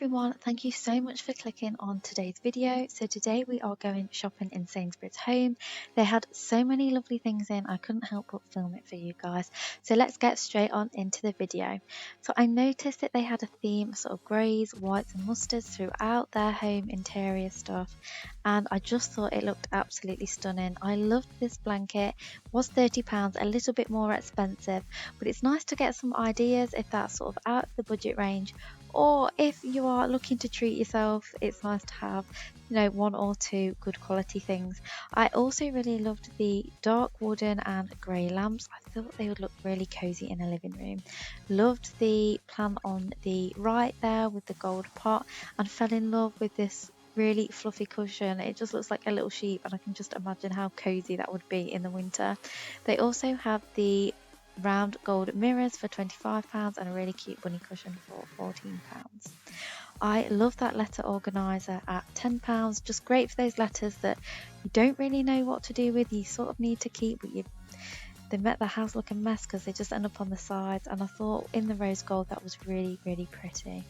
everyone, thank you so much for clicking on today's video. So today we are going shopping in Sainsbury's Home. They had so many lovely things in, I couldn't help but film it for you guys. So let's get straight on into the video. So I noticed that they had a theme, sort of greys, whites and mustards throughout their home interior stuff, and I just thought it looked absolutely stunning. I loved this blanket. It was £30, a little bit more expensive, but it's nice to get some ideas if that's sort of out of the budget range, or if you are looking to treat yourself, it's nice to have, one or two good quality things. I also really loved the dark wooden and grey lamps. I thought they would look really cozy in a living room. Loved the plant on the right there with the gold pot, and fell in love with this really fluffy cushion. It just looks like a little sheep, and I can just imagine how cozy that would be in the winter. They also have the round gold mirrors for £25 and a really cute bunny cushion for £14. I love that letter organiser at £10, just great for those letters that you don't really know what to do with, you sort of need to keep, but they make the house look a mess because they just end up on the sides, and I thought in the rose gold that was really pretty.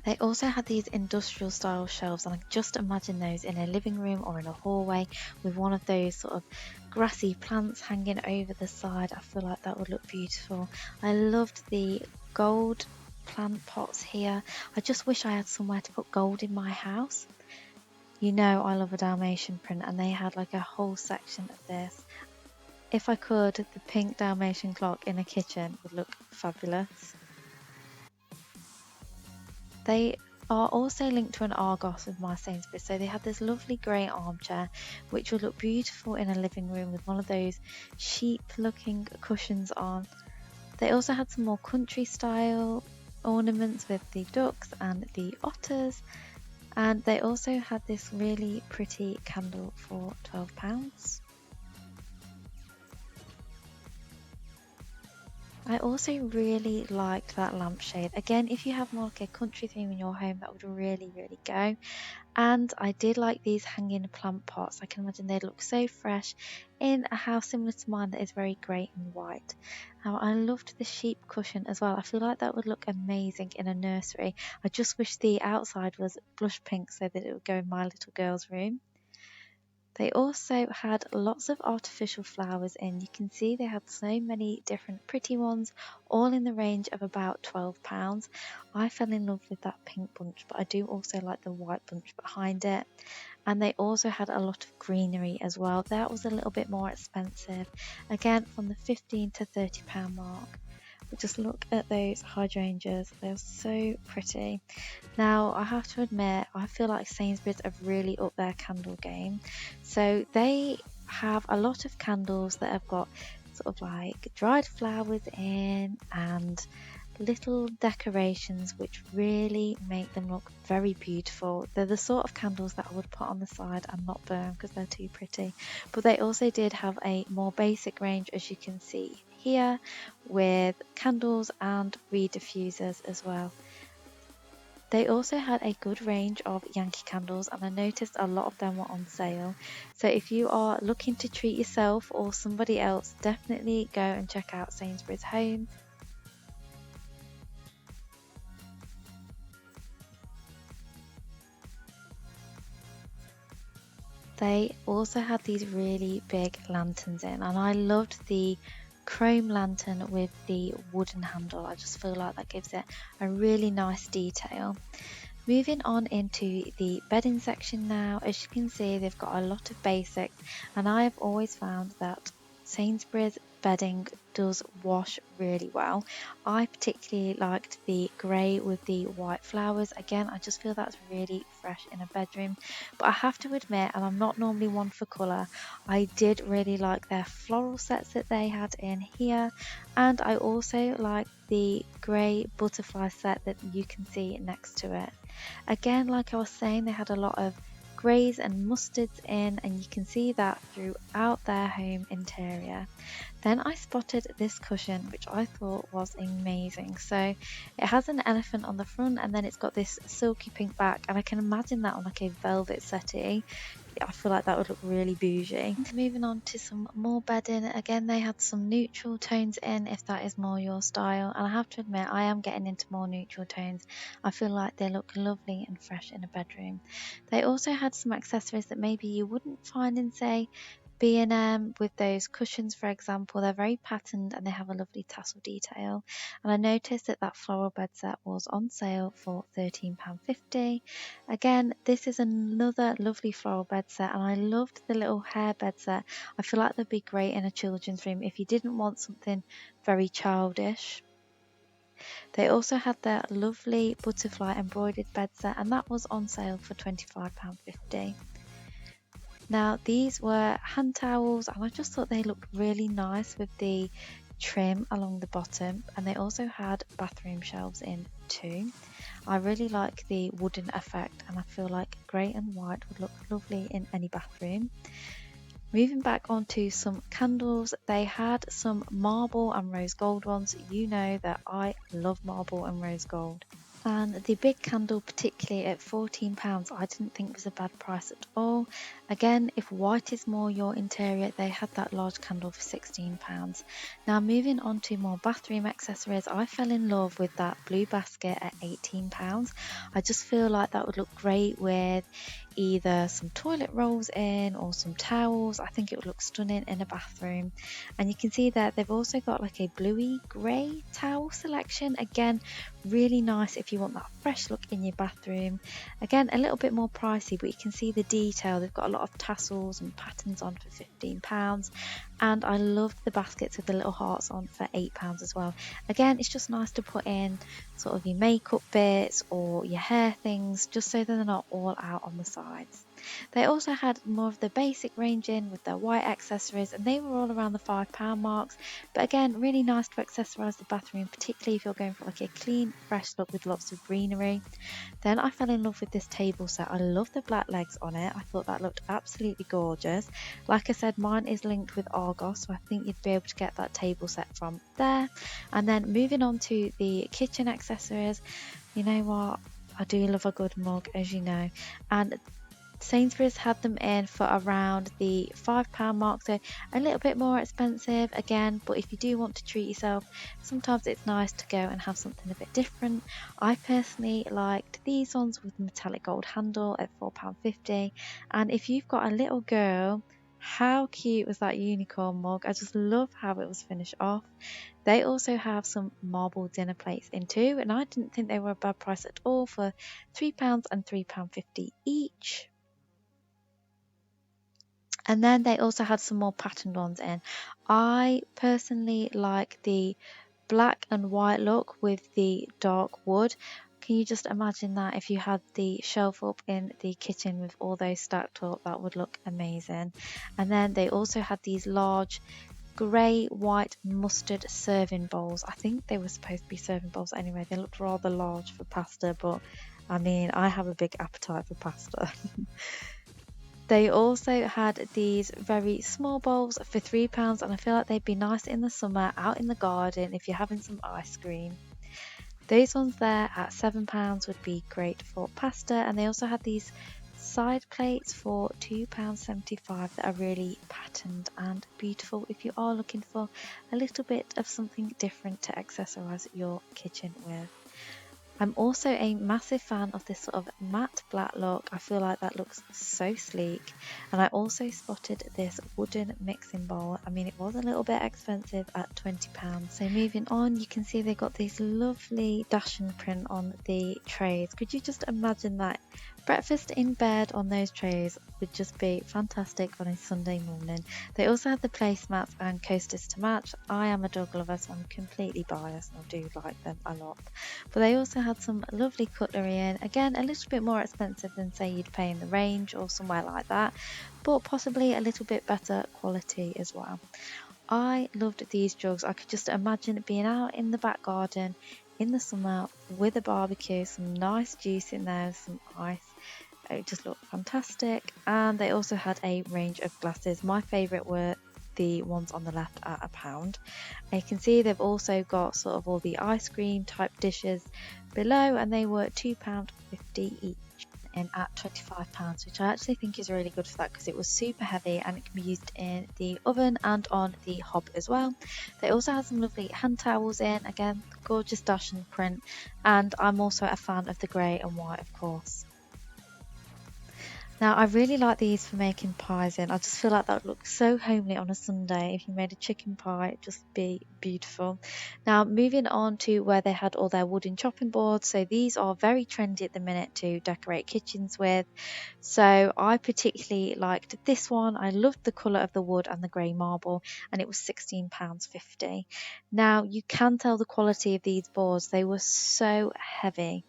They also had these industrial style shelves, and I just imagine those in a living room or in a hallway with one of those sort of grassy plants hanging over the side. I feel like that would look beautiful. I loved the gold plant pots here. I just wish I had somewhere to put gold in my house. You know I love a Dalmatian print, and they had like a whole section of this. If I could, the pink Dalmatian clock in a kitchen would look fabulous. They are also linked to an Argos with my Sainsbury's, so they had this lovely grey armchair which would look beautiful in a living room with one of those sheep looking cushions on. They also had some more country style ornaments with the ducks and the otters, and they also had this really pretty candle for £12. I also really liked that lampshade. Again, if you have more like a country theme in your home, that would really go. And I did like these hanging plant pots. I can imagine they'd look so fresh in a house similar to mine that is very grey and white. Now, I loved the sheep cushion as well. I feel like that would look amazing in a nursery. I just wish the outside was blush pink so that it would go in my little girl's room. They also had lots of artificial flowers in. You can see they had so many different pretty ones, all in the range of about £12. I fell in love with that pink bunch, but I do also like the white bunch behind it. And they also had a lot of greenery as well. That was a little bit more expensive, again from the £15 to £30 mark. But just look at those hydrangeas, they're so pretty. Now, I have to admit, I feel like Sainsbury's have really upped their candle game. So they have a lot of candles that have got sort of like dried flowers in and little decorations which really make them look very beautiful. They're the sort of candles that I would put on the side and not burn because they're too pretty. But they also did have a more basic range, as you can see here, with candles and reed diffusers as well. They also had a good range of Yankee Candles, and I noticed a lot of them were on sale. So if you are looking to treat yourself or somebody else, definitely go and check out Sainsbury's Home. They also had these really big lanterns in, and I loved the chrome lantern with the wooden handle. I just feel like that gives it a really nice detail. Moving on into the bedding section now, as you can see they've got a lot of basics, and I have always found that Sainsbury's bedding does wash really well. I particularly liked the grey with the white flowers. Again, I just feel that's really fresh in a bedroom. But I have to admit, and I'm not normally one for colour, I did really like their floral sets that they had in here, and I also like the grey butterfly set that you can see next to it. Again, like I was saying, they had a lot of greys and mustards in, and you can see that throughout their home interior. Then I spotted this cushion which I thought was amazing. So it has an elephant on the front, and then it's got this silky pink back, and I can imagine that on like a velvet settee. I feel like that would look really bougie. Moving on to some more bedding. Again, they had some neutral tones in, if that is more your style. And I have to admit, I am getting into more neutral tones. I feel like they look lovely and fresh in a bedroom. They also had some accessories that maybe you wouldn't find in, say, B&M, with those cushions, for example. They're very patterned and they have a lovely tassel detail. And I noticed that that floral bed set was on sale for £13.50. Again, this is another lovely floral bed set, and I loved the little hair bed set. I feel like they'd be great in a children's room if you didn't want something very childish. They also had their lovely butterfly embroidered bed set, and that was on sale for £25.50. Now, these were hand towels, and I just thought they looked really nice with the trim along the bottom, and they also had bathroom shelves in too. I really like the wooden effect, and I feel like grey and white would look lovely in any bathroom. Moving back onto some candles, they had some marble and rose gold ones. You know that I love marble and rose gold. And the big candle, particularly at £14, I didn't think was a bad price at all. Again, if white is more your interior, they had that large candle for £16. Now, moving on to more bathroom accessories, I fell in love with that blue basket at £18. I just feel like that would look great with either some toilet rolls in or some towels. I think it would look stunning in a bathroom. And you can see that they've also got like a bluey grey towel selection. Again, really nice if you want that fresh look in your bathroom. Again, a little bit more pricey, but you can see the detail. They've got a lot of tassels and patterns on for £15. And I loved the baskets with the little hearts on for £8 as well. Again, it's just nice to put in sort of your makeup bits or your hair things, just so that they're not all out on the sides. They also had more of the basic range in with their white accessories, and they were all around the £5 marks. But again, really nice to accessorise the bathroom, particularly if you're going for like a clean, fresh look with lots of greenery. Then I fell in love with this table set. I love the black legs on it. I thought that looked absolutely gorgeous. Like I said, mine is linked with Argos, so I think you'd be able to get that table set from there. And then moving on to the kitchen accessories, you know what? I do love a good mug, as you know. And Sainsbury'S had them in for around the £5 mark, so a little bit more expensive again, but if you do want to treat yourself, sometimes it's nice to go and have something a bit different. I personally liked these ones with metallic gold handle at £4.50, and if you've got a little girl, how cute was that unicorn mug? I just love how it was finished off. They also have some marble dinner plates in too, and I didn't think they were a bad price at all for £3 and £3.50 each. And then they also had some more patterned ones in. I personally like the black and white look with the dark wood. Can you just imagine that if you had the shelf up in the kitchen with all those stacked up? That would look amazing. And then they also had these large grey, white, mustard serving bowls. I think they were supposed to be serving bowls anyway. They looked rather large for pasta, but I mean, I have a big appetite for pasta. They also had these very small bowls for £3, and I feel like they'd be nice in the summer out in the garden if you're having some ice cream. Those ones there at £7 would be great for pasta, and they also had these side plates for £2.75 that are really patterned and beautiful if you are looking for a little bit of something different to accessorise your kitchen with. I'm also a massive fan of this sort of matte black look. I feel like that looks so sleek. And I also spotted this wooden mixing bowl. I mean, it was a little bit expensive at £20. So moving on, you can see they got this lovely dashing print on the trays. Could you just imagine that? Breakfast in bed on those trays would just be fantastic on a Sunday morning. They also had the placemats and coasters to match. I am a dog lover, so I'm completely biased and I do like them a lot. But they also had some lovely cutlery in. Again, a little bit more expensive than say you'd pay in the Range or somewhere like that, but possibly a little bit better quality as well. I loved these jugs. I could just imagine being out in the back garden in the summer with a barbecue, some nice juice in there, some ice. It just looked fantastic. And they also had a range of glasses. My favourite were the ones on the left at £1. And you can see they've also got sort of all the ice cream type dishes below, and they were £2.50 each. in at £25, which I actually think is really good for that because it was super heavy and it can be used in the oven and on the hob as well. They also had some lovely hand towels in, again, gorgeous dash and print, and I'm also a fan of the grey and white, of course. Now, I really like these for making pies in. I just feel like that would look so homely on a Sunday. If you made a chicken pie, it'd just be beautiful. Now, moving on to where they had all their wooden chopping boards. So these are very trendy at the minute to decorate kitchens with. So I particularly liked this one. I loved the colour of the wood and the grey marble, and it was £16.50. Now, you can tell the quality of these boards. They were so heavy.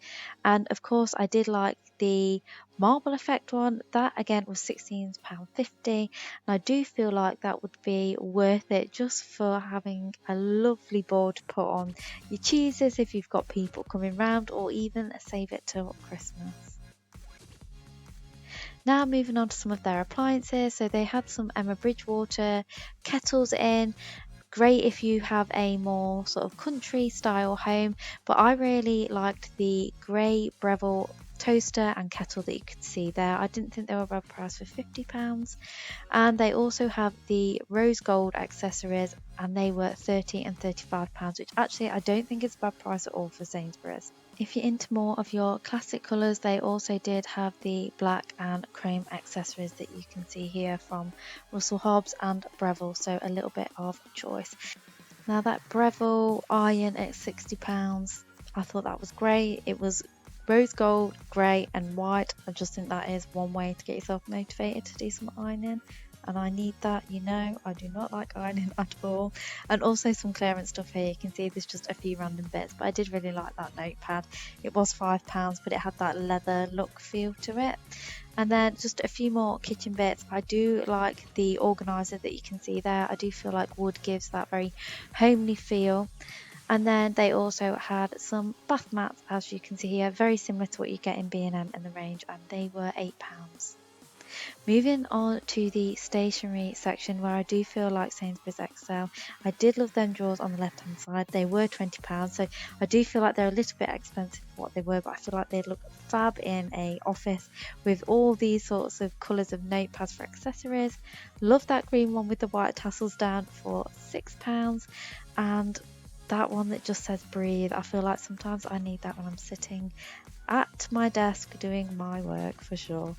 And of course, I did like the marble effect one. That again was £16.50, and I do feel like that would be worth it just for having a lovely board to put on your cheeses if you've got people coming round, or even save it till Christmas. Now moving on to some of their appliances. So they had some Emma Bridgewater kettles in. Great if you have a more sort of country style home, but I really liked the grey Breville toaster and kettle that you could see there. I didn't think they were above price for £50. And they also have the rose gold accessories, and they were £30 and £35, which actually I don't think is a bad price at all for Sainsbury's. If you're into more of your classic colours, they also did have the black and chrome accessories that you can see here from Russell Hobbs and Breville, so a little bit of choice. Now that Breville Iron at £60, I thought that was great. It was rose gold, grey and white. I just think that is one way to get yourself motivated to do some ironing, and I need that, you know. I do not like ironing at all. And also some clearance stuff here. You can see there's just a few random bits, but I did really like that notepad. It was £5, but it had that leather look feel to it. And then just a few more kitchen bits. I do like the organiser that you can see there. I do feel like wood gives that very homely feel. And then they also had some bath mats, as you can see here, very similar to what you get in B&M in the range, and they were £8. Moving on to the stationery section, where I do feel like Sainsbury's excel. I did love them drawers on the left hand side. They were £20, so I do feel like they're a little bit expensive for what they were, but I feel like they'd look fab in a office with all these sorts of colours of notepads for accessories. Love that green one with the white tassels down for £6, and that one that just says breathe. I feel like sometimes I need that when I'm sitting at my desk doing my work, for sure.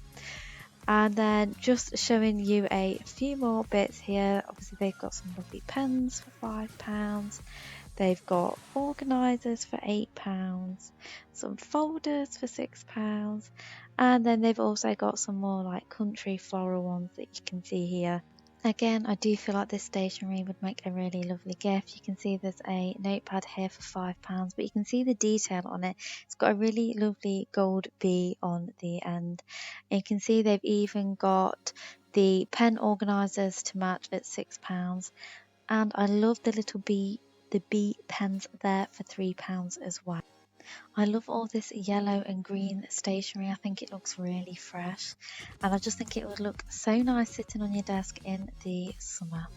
And then just showing you a few more bits here. Obviously they've got some lovely pens for £5. They've got organisers for £8, some folders for £6, and then they've also got some more like country floral ones that you can see here. Again, I do feel like this stationery would make a really lovely gift. You can see there's a notepad here for £5, but you can see the detail on it. It's got a really lovely gold bee on the end. And you can see they've even got the pen organisers to match at £6. And I love the little bee, the bee pens there for £3 as well. I love all this yellow and green stationery. I think it looks really fresh, and I just think it would look so nice sitting on your desk in the summer.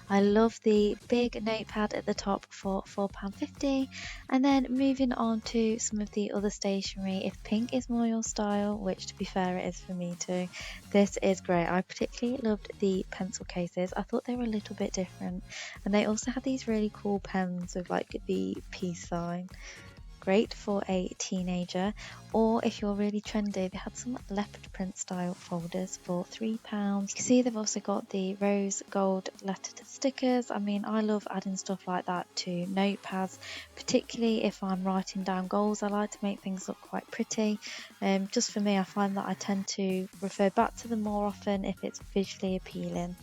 I love the big notepad at the top for £4.50. And then moving on to some of the other stationery, if pink is more your style, which to be fair it is for me too, this is great. I particularly loved the pencil cases. I thought they were a little bit different, and they also had these really cool pens with like the peace sign. Great for a teenager, or if you're really trendy, they had some leopard print style folders for £3. You can see they've also got the rose gold lettered stickers. I mean, I love adding stuff like that to notepads, particularly if I'm writing down goals. I like to make things look quite pretty. Just for me, I find that I tend to refer back to them more often if it's visually appealing.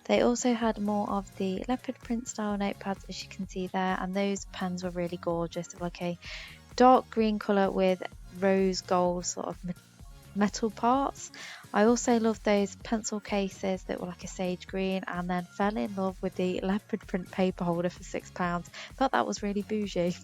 They also had more of the leopard print style notepads, as you can see there, and those pens were really gorgeous. They were like a dark green colour with rose gold sort of metal parts. I also loved those pencil cases that were like a sage green, and then fell in love with the leopard print paper holder for £6. Thought that was really bougie.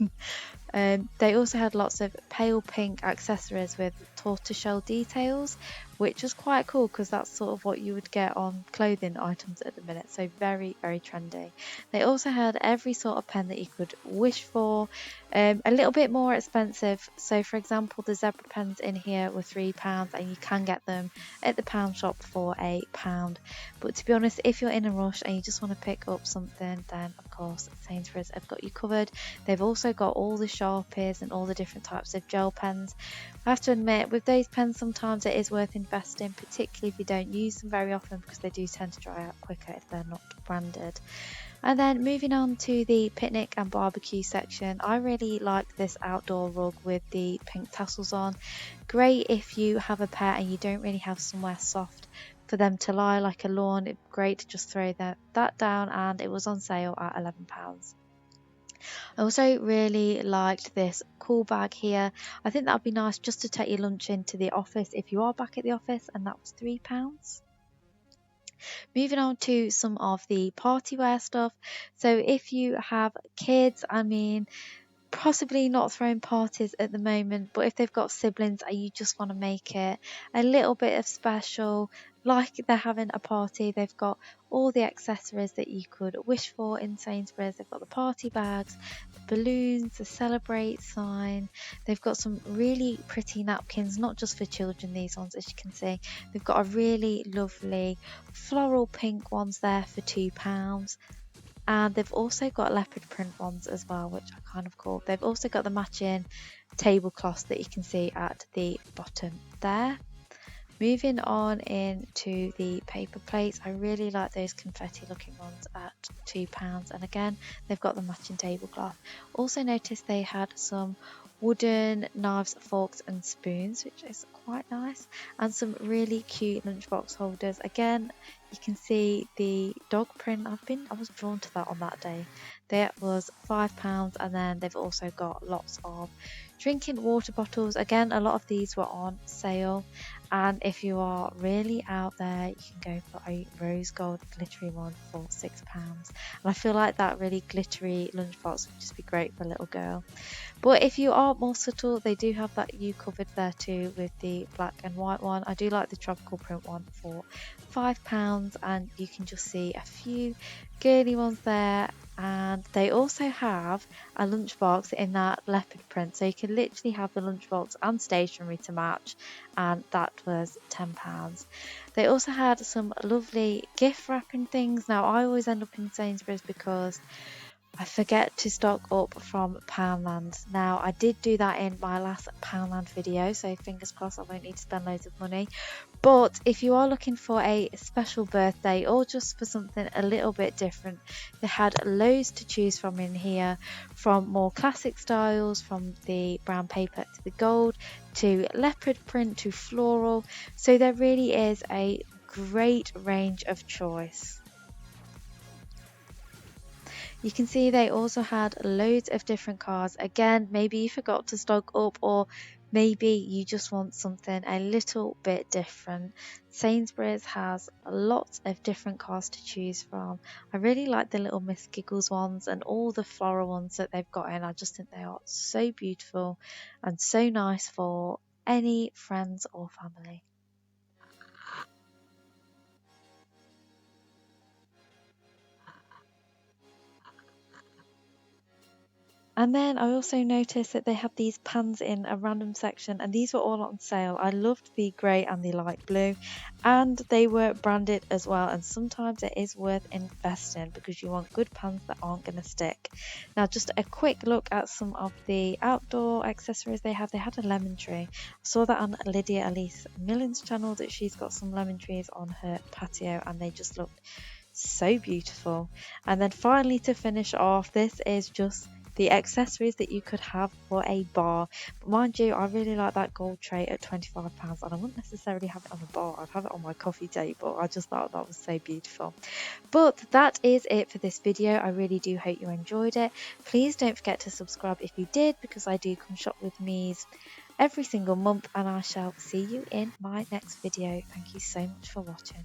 They also had lots of pale pink accessories with tortoiseshell details, which was quite cool because that's sort of what you would get on clothing items at the minute. So very, very trendy. They also had every sort of pen that you could wish for, a little bit more expensive. So for example, the zebra pens in here were £3 and you can get them at the pound shop for £1. But to be honest, if you're in a rush and you just want to pick up something, then of course Sainsbury's have got you covered. They've also got all the Sharpies and all the different types of gel pens. I have to admit, with those pens sometimes it is worth investing, particularly if you don't use them very often, because they do tend to dry out quicker if they're not branded. And then moving on to the picnic and barbecue section, I really like this outdoor rug with the pink tassels on. Great if you have a pet and you don't really have somewhere soft for them to lie like a lawn. It's great to just throw that down, and it was on sale at £11. I also really liked this cool bag here. I think that would be nice just to take your lunch into the office if you are back at the office, and that was £3. Moving on to some of the party wear stuff. So if you have kids, I mean, possibly not throwing parties at the moment, but if they've got siblings and you just want to make it a little bit of special, like they're having a party, they've got all the accessories that you could wish for in Sainsbury's. They've got the party bags, the balloons, the celebrate sign. They've got some really pretty napkins, not just for children, these ones, as you can see. They've got a really lovely floral pink ones there for £2. And they've also got leopard print ones as well, which are kind of cool. They've also got the matching tablecloths that you can see at the bottom there. Moving on into the paper plates, I really like those confetti looking ones at £2, and again they've got the matching tablecloth. Also noticed they had some wooden knives, forks and spoons, which is quite nice, and some really cute lunchbox holders. Again, you can see the dog print. I was drawn to that on that day. That was £5, and then they've also got lots of drinking water bottles. Again, a lot of these were on sale, and if you are really out there, you can go for a rose gold glittery one for £6. And I feel like that really glittery lunchbox would just be great for a little girl. But if you are more subtle, they do have that you covered there too with the black and white one. I do like the tropical print one for £5, and you can just see a few girly ones there. And they also have a lunchbox in that leopard print, so you can literally have the lunchbox and stationery to match, and that was £10. They also had some lovely gift wrapping things. Now I always end up in Sainsbury's because I forget to stock up from Poundland. Now I did do that in my last Poundland video, so fingers crossed I won't need to spend loads of money. But if you are looking for a special birthday or just for something a little bit different, they had loads to choose from in here, from more classic styles, from the brown paper to the gold, to leopard print to floral. So there really is a great range of choice. You can see they also had loads of different cars. Again, maybe you forgot to stock up, or maybe you just want something a little bit different. Sainsbury's has lots of different cars to choose from. I really like the little Miss Giggles ones and all the floral ones that they've got in. I just think they are so beautiful and so nice for any friends or family. And then I also noticed that they have these pans in a random section, and these were all on sale. I loved the grey and the light blue, and they were branded as well, and sometimes it is worth investing because you want good pans that aren't going to stick. Now just a quick look at some of the outdoor accessories they have. They had a lemon tree. I saw that on Lydia Elise Millen's channel, that she's got some lemon trees on her patio, and they just looked so beautiful. And then finally, to finish off, this is just the accessories that you could have for a bar. But mind you, I really like that gold tray at £25, and I wouldn't necessarily have it on a bar. I'd have it on my coffee table. I just thought that was so beautiful. But that is it for this video. I really do hope you enjoyed it. Please don't forget to subscribe if you did, because I do come shop with me's every single month, and I shall see you in my next video. Thank you so much for watching.